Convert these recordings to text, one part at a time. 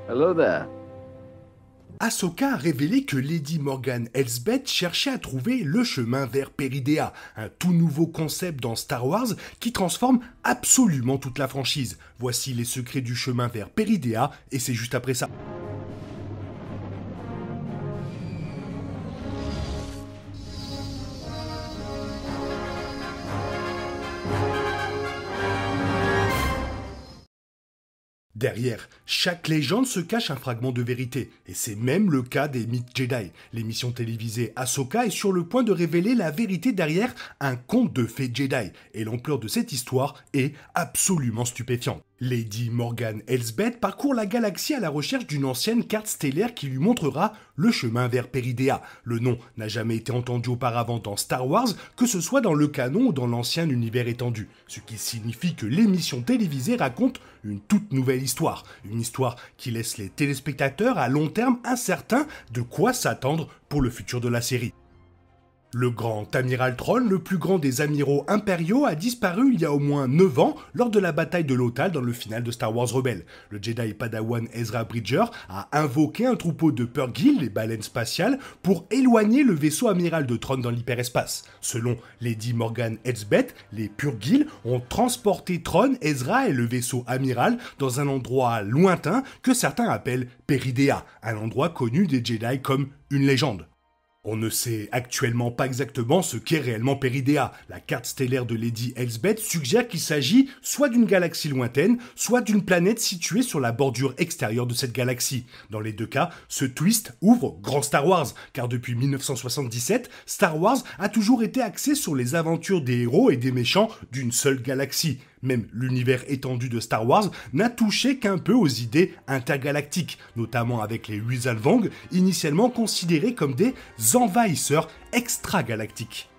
Hello there. Ahsoka a révélé que Lady Morgan Elsbeth cherchait à trouver le chemin vers Peridea, un tout nouveau concept dans Star Wars qui transforme absolument toute la franchise. Voici les secrets du chemin vers Peridea et c'est juste après ça. Derrière chaque légende se cache un fragment de vérité, et c'est même le cas des mythes Jedi. L'émission télévisée Ahsoka est sur le point de révéler la vérité derrière un conte de fées Jedi, et l'ampleur de cette histoire est absolument stupéfiante. Lady Morgan Elsbeth parcourt la galaxie à la recherche d'une ancienne carte stellaire qui lui montrera le chemin vers Peridea. Le nom n'a jamais été entendu auparavant dans Star Wars, que ce soit dans le canon ou dans l'ancien univers étendu, ce qui signifie que l'émission télévisée raconte une toute nouvelle histoire, une histoire qui laisse les téléspectateurs à long terme incertains de quoi s'attendre pour le futur de la série. Le grand amiral Thrawn, le plus grand des amiraux impériaux, a disparu il y a au moins 9 ans lors de la bataille de Lothal dans le final de Star Wars Rebels. Le Jedi Padawan Ezra Bridger a invoqué un troupeau de Purrgil, les baleines spatiales, pour éloigner le vaisseau amiral de Thrawn dans l'hyperespace. Selon Lady Morgan Elsbeth, les Purrgil ont transporté Thrawn, Ezra et le vaisseau amiral dans un endroit lointain que certains appellent Peridea, un endroit connu des Jedi comme une légende. On ne sait actuellement pas exactement ce qu'est réellement Peridea. La carte stellaire de Lady Elsbeth suggère qu'il s'agit soit d'une galaxie lointaine, soit d'une planète située sur la bordure extérieure de cette galaxie. Dans les deux cas, ce twist ouvre grand Star Wars, car depuis 1977, Star Wars a toujours été axé sur les aventures des héros et des méchants d'une seule galaxie. Même l'univers étendu de Star Wars n'a touché qu'un peu aux idées intergalactiques, notamment avec les Yuuzhan-Vong, initialement considérés comme des envahisseurs extragalactiques.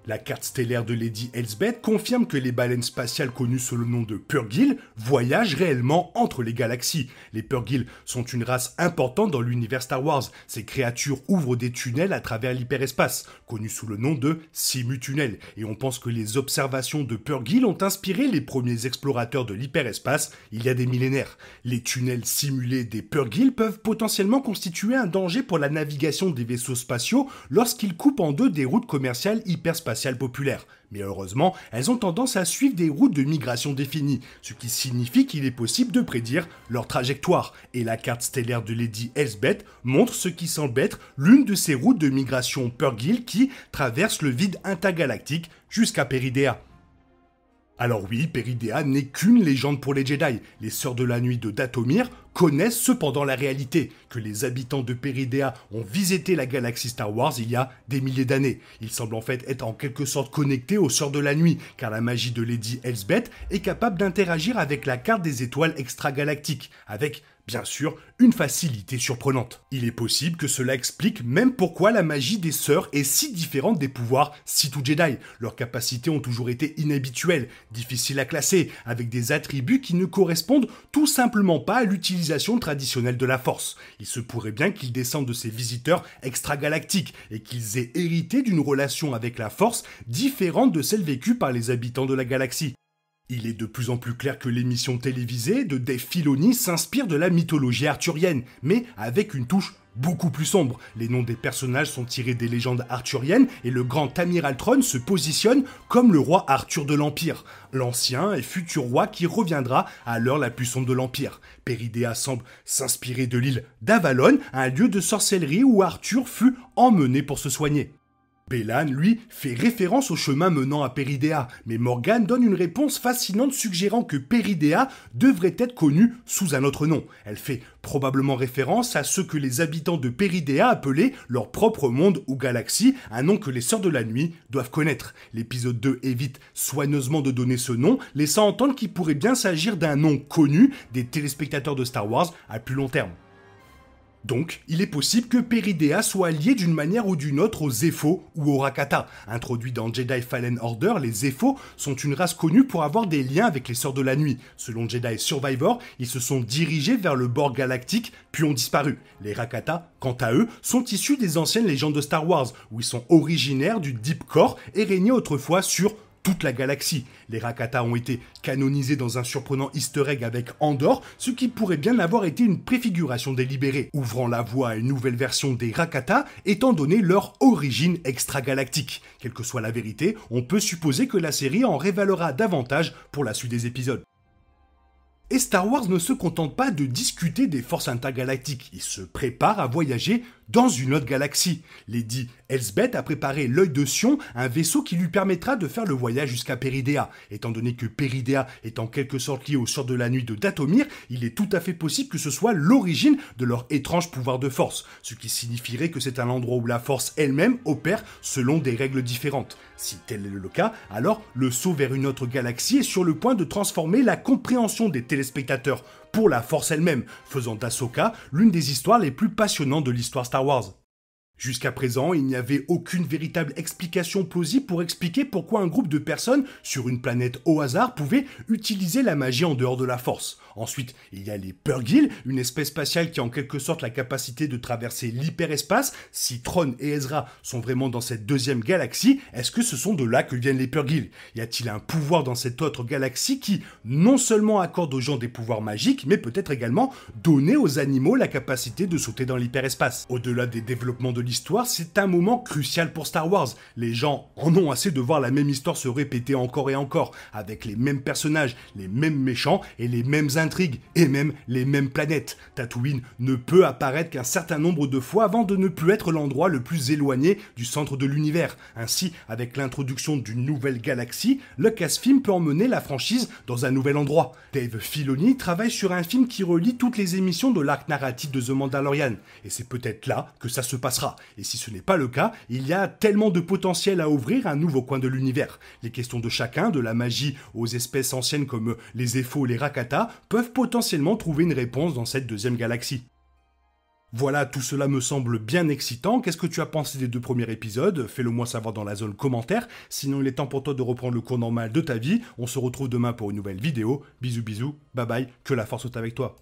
La carte stellaire de Lady Elsbeth confirme que les baleines spatiales connues sous le nom de Purrgil voyagent réellement entre les galaxies. Les Purrgil sont une race importante dans l'univers Star Wars. Ces créatures ouvrent des tunnels à travers l'hyperespace, connus sous le nom de Simu-tunnels. Et on pense que les observations de Purrgil ont inspiré les premiers explorateurs de l'hyperespace il y a des millénaires. Les tunnels simulés des Purrgil peuvent potentiellement constituer un danger pour la navigation des vaisseaux spatiaux lorsqu'ils coupent en deux des routes commerciales hyperspatiales populaires. Mais heureusement, elles ont tendance à suivre des routes de migration définies, ce qui signifie qu'il est possible de prédire leur trajectoire. Et la carte stellaire de Lady Elsbeth montre ce qui semble être l'une de ces routes de migration Purrgil qui traversent le vide intergalactique jusqu'à Peridea. Alors oui, Peridea n'est qu'une légende pour les Jedi. Les Sœurs de la Nuit de Dathomir connaissent cependant la réalité, que les habitants de Peridea ont visité la galaxie Star Wars il y a des milliers d'années. Ils semblent en fait être en quelque sorte connectés aux Sœurs de la Nuit, car la magie de Lady Elsbeth est capable d'interagir avec la carte des étoiles extragalactiques, avec bien sûr, une facilité surprenante. Il est possible que cela explique même pourquoi la magie des sœurs est si différente des pouvoirs Sith ou Jedi. Leurs capacités ont toujours été inhabituelles, difficiles à classer, avec des attributs qui ne correspondent tout simplement pas à l'utilisation traditionnelle de la Force. Il se pourrait bien qu'ils descendent de ces visiteurs extragalactiques et qu'ils aient hérité d'une relation avec la Force différente de celle vécue par les habitants de la galaxie. Il est de plus en plus clair que l'émission télévisée de Dave Filoni s'inspire de la mythologie arthurienne, mais avec une touche beaucoup plus sombre. Les noms des personnages sont tirés des légendes arthuriennes et le grand amiral Thrawn se positionne comme le roi Arthur de l'Empire, l'ancien et futur roi qui reviendra à l'heure la plus sombre de l'Empire. Peridea semble s'inspirer de l'île d'Avalon, un lieu de sorcellerie où Arthur fut emmené pour se soigner. Bélan, lui, fait référence au chemin menant à Peridea, mais Morgan donne une réponse fascinante suggérant que Peridea devrait être connue sous un autre nom. Elle fait probablement référence à ce que les habitants de Peridea appelaient leur propre monde ou galaxie, un nom que les Sœurs de la Nuit doivent connaître. L'épisode 2 évite soigneusement de donner ce nom, laissant entendre qu'il pourrait bien s'agir d'un nom connu des téléspectateurs de Star Wars à plus long terme. Donc, il est possible que Peridea soit lié d'une manière ou d'une autre aux Zeffo ou aux Rakata. Introduits dans Jedi Fallen Order, les Zeffo sont une race connue pour avoir des liens avec les Sœurs de la Nuit. Selon Jedi Survivor, ils se sont dirigés vers le bord galactique, puis ont disparu. Les Rakata, quant à eux, sont issus des anciennes légendes de Star Wars, où ils sont originaires du Deep Core et régnaient autrefois sur toute la galaxie. Les Rakata ont été canonisés dans un surprenant easter egg avec Andor, ce qui pourrait bien avoir été une préfiguration délibérée, ouvrant la voie à une nouvelle version des Rakata, étant donné leur origine extragalactique. Quelle que soit la vérité, on peut supposer que la série en révélera davantage pour la suite des épisodes. Et Star Wars ne se contente pas de discuter des forces intergalactiques, il se prépare à voyager dans une autre galaxie. Lady Elsbeth a préparé l'œil de Sion, un vaisseau qui lui permettra de faire le voyage jusqu'à Peridea. Étant donné que Peridea est en quelque sorte lié au sort de la nuit de Dathomir, il est tout à fait possible que ce soit l'origine de leur étrange pouvoir de force, ce qui signifierait que c'est un endroit où la force elle-même opère selon des règles différentes. Si tel est le cas, alors le saut vers une autre galaxie est sur le point de transformer la compréhension des téléspectateurs pour la force elle-même, faisant d'Ahsoka l'une des histoires les plus passionnantes de l'histoire Star Wars. Jusqu'à présent, il n'y avait aucune véritable explication plausible pour expliquer pourquoi un groupe de personnes sur une planète au hasard pouvait utiliser la magie en dehors de la force. Ensuite, il y a les Purrgil, une espèce spatiale qui a en quelque sorte la capacité de traverser l'hyperespace. Si Thrawn et Ezra sont vraiment dans cette deuxième galaxie, est-ce que ce sont de là que viennent les Purrgil? Y a-t-il un pouvoir dans cette autre galaxie qui non seulement accorde aux gens des pouvoirs magiques, mais peut-être également donner aux animaux la capacité de sauter dans l'hyperespace? Au-delà des développements de l'histoire, c'est un moment crucial pour Star Wars. Les gens en ont assez de voir la même histoire se répéter encore et encore, avec les mêmes personnages, les mêmes méchants et les mêmes intrigues, et même les mêmes planètes. Tatooine ne peut apparaître qu'un certain nombre de fois avant de ne plus être l'endroit le plus éloigné du centre de l'univers. Ainsi, avec l'introduction d'une nouvelle galaxie, Lucasfilm peut emmener la franchise dans un nouvel endroit. Dave Filoni travaille sur un film qui relie toutes les émissions de l'arc narratif de The Mandalorian, et c'est peut-être là que ça se passera. Et si ce n'est pas le cas, il y a tellement de potentiel à ouvrir un nouveau coin de l'univers. Les questions de chacun, de la magie aux espèces anciennes comme les Ephos ou les Rakata, peuvent potentiellement trouver une réponse dans cette deuxième galaxie. Voilà, tout cela me semble bien excitant. Qu'est-ce que tu as pensé des 2 premiers épisodes? Fais-le moi savoir dans la zone commentaire. Sinon, il est temps pour toi de reprendre le cours normal de ta vie. On se retrouve demain pour une nouvelle vidéo. Bisous bisous, bye bye, que la force soit avec toi.